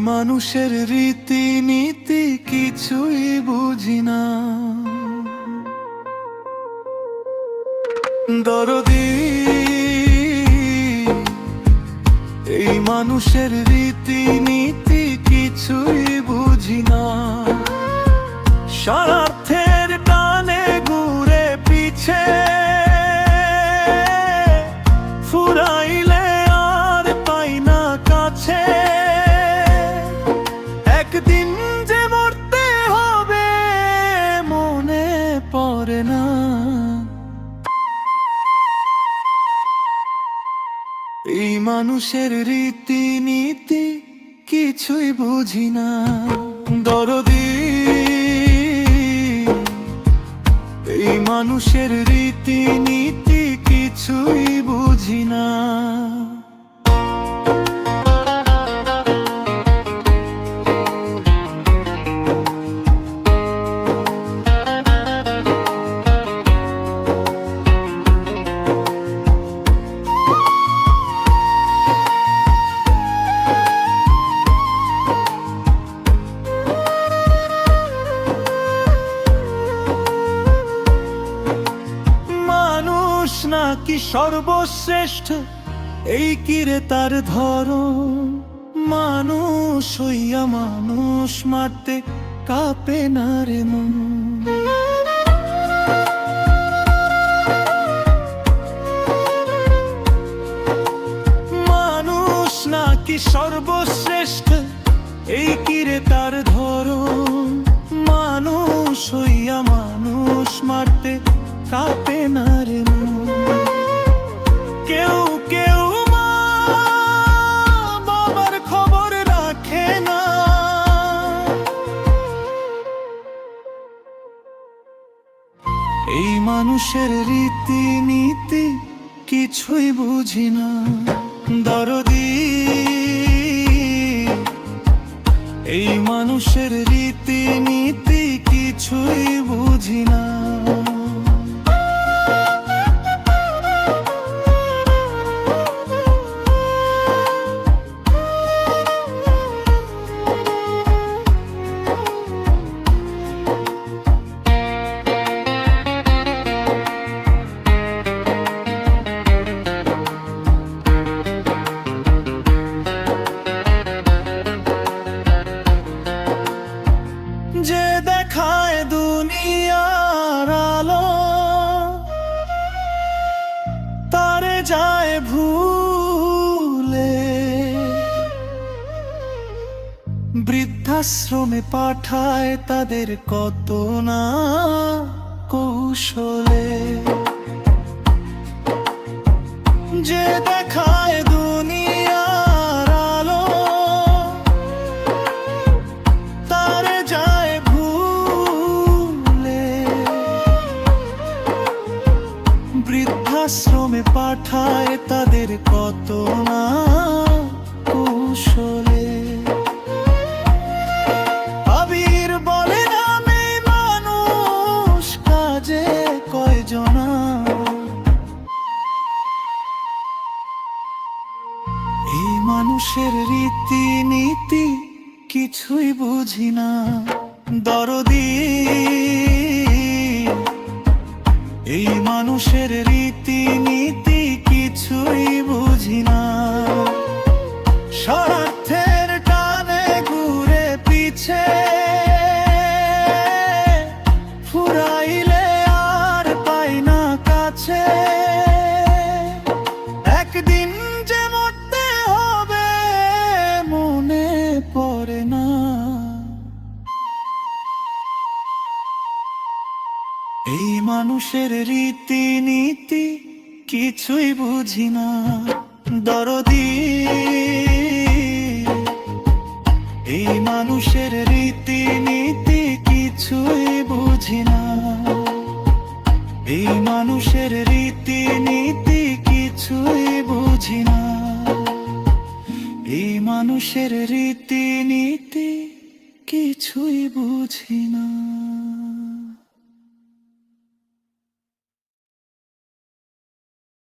মানুষের রীতিনীতি কিছুই বুঝি না। দরদি এই মানুষের রীতিনীতি কিছুই বুঝি না। স্বার্থের টানে ঘুরে পিছে ফুরাইলে আর পাই না কাছে। একদিন যে মরতে হবে মনে পড়ে না। এই মানুষের রীতিনীতি কিছুই বুঝি না। দরদি এই মানুষের রীতিনীতি কিছুই বুঝি না। নাকি সর্বশ্রেষ্ঠ এই কিরে তার ধরন। মানুষ হইয়া মানুষ মারতে কাঁপে না রে মন। মানুষ নাকি সর্বশ্রেষ্ঠ এই কিরে তার ধরন। মানুষ হইয়া মানুষ মারতে কাঁপে না রে মন। কেউ কেউ মা বাবার খবর রাখে না। এই মানুষের রীতিনীতি কিছুই বুঝি না। দরদি এই মানুষের রীতিনীতি কিছুই বুঝি না। যে দেখায় দুনিয়ার আলো তারে যায় ভুলে। বৃদ্ধাশ্রমে পাঠায় তাদের কত না কৌশলে। যে দেখায় দুনিয়ার আলো তারে যায় ভুলে। বৃদ্ধাশ্রমে পাঠায় তাদের কত না কৌশলে। আবির বলে আমি মানুষ কাজে কয়জনা। এই মানুষের রীতিনীতি কিছুই বুঝি না। দরদি এই মানুষের রীতিনীতি কিছুই বুঝি না। স্বার্থের টানে ঘুরে পিছে ফুরাইলে আর পাই না কাছে। একদিন যে মরতে হবে মনে পড়ে না। এই মানুষের রীতিনীতি কিছুই বুঝি না। দরদি এই মানুষের রীতিনীতি কিছুই বুঝি না। এই মানুষের রীতিনীতি কিছুই বুঝি না। এই মানুষের রীতিনীতি কিছুই বুঝি না।